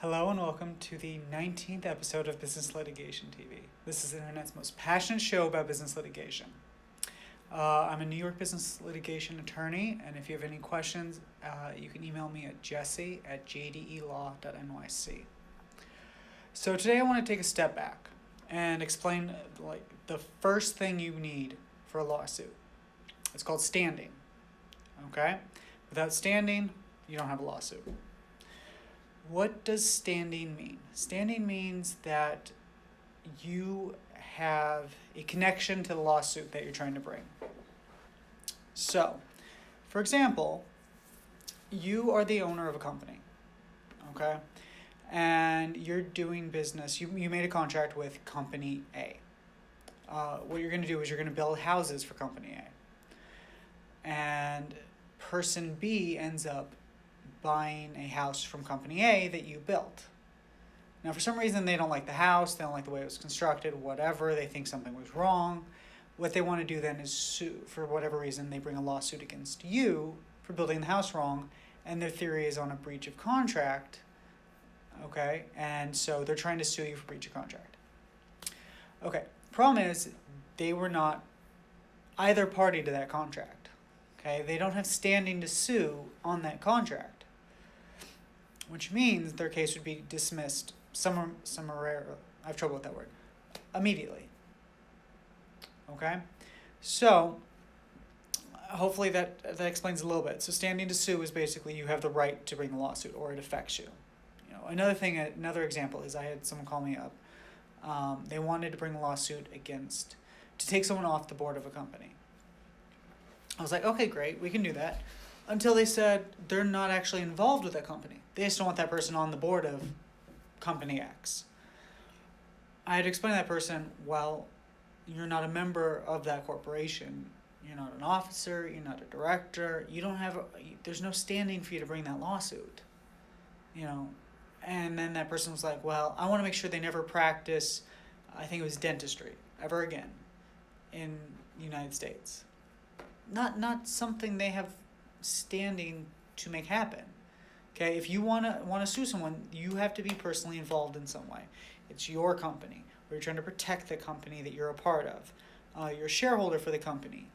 Hello and welcome to the 19th episode of Business Litigation TV. This is the internet's most passionate show about business litigation. I'm a New York Business Litigation Attorney, and if you have any questions, you can email me at jesse@jdelaw.nyc. So today I want to take a step back and explain the first thing you need for a lawsuit. It's called standing. Okay? Without standing, you don't have a lawsuit. What does standing mean? Standing means that you have a connection to the lawsuit that you're trying to bring. So, for example, you are the owner of a company, okay? And you're doing business. You made a contract with Company A. What you're going to do is you're going to build houses for Company A. And person B ends up buying a house from Company A that you built. Now, for some reason, they don't like the house, they don't like the way it was constructed, whatever, they think something was wrong. What they want to do then is sue. For whatever reason, they bring a lawsuit against you for building the house wrong, and their theory is on a breach of contract, okay? And so they're trying to sue you for breach of contract. Okay, problem is, they were not either party to that contract, okay? They don't have standing to sue on that contract, which means their case would be dismissed, I have trouble with that word, immediately. Okay? So, hopefully that explains a little bit. So standing to sue is basically you have the right to bring a lawsuit, or it affects you. Another example is I had someone call me up. They wanted to bring a lawsuit to take someone off the board of a company. I was like, okay, great, we can do that. Until they said they're not actually involved with that company. They just don't want that person on the board of Company X. I had to explain to that person, well, you're not a member of that corporation. You're not an officer. You're not a director. There's no standing for you to bring that lawsuit. And then that person was like, well, I want to make sure they never practice, I think it was dentistry, ever again in the United States. Not something they have standing to make happen. Okay, if you want to sue someone, you have to be personally involved in some way. It's your company, or you're trying to protect the company that you're a part of. You're a shareholder for the company.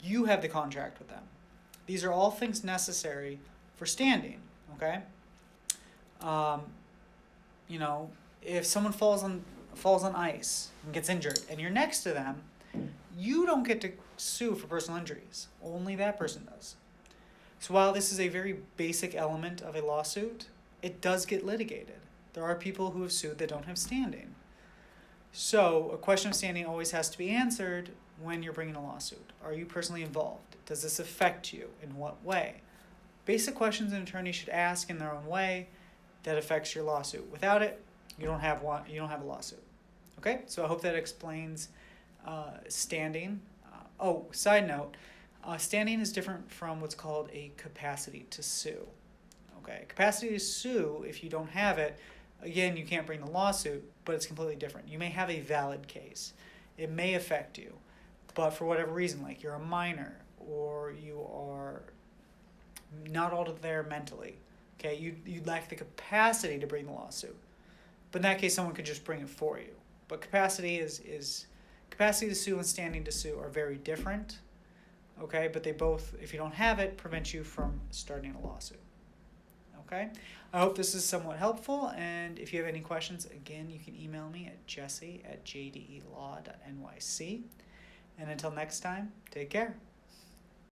You have the contract with them. These are all things necessary for standing. Okay. If someone falls on ice and gets injured, and you're next to them, you don't get to sue for personal injuries. Only that person does. So while this is a very basic element of a lawsuit, it does get litigated. There are people who have sued that don't have standing. So a question of standing always has to be answered when you're bringing a lawsuit. Are you personally involved? Does this affect you? In what way? Basic questions an attorney should ask in their own way that affects your lawsuit. Without it, you don't have a lawsuit. Okay? So I hope that explains standing. Side note, standing is different from what's called a capacity to sue. Okay, capacity to sue, if you don't have it, again, you can't bring the lawsuit, but it's completely different. You may have a valid case. It may affect you, but for whatever reason, like you're a minor or you are not all there mentally, okay, you lack the capacity to bring the lawsuit. But in that case, someone could just bring it for you. But capacity capacity to sue and standing to sue are very different, okay? But they both, if you don't have it, prevent you from starting a lawsuit, okay? I hope this is somewhat helpful, and if you have any questions, again, you can email me at jesse@jdelaw.nyc. And until next time, take care.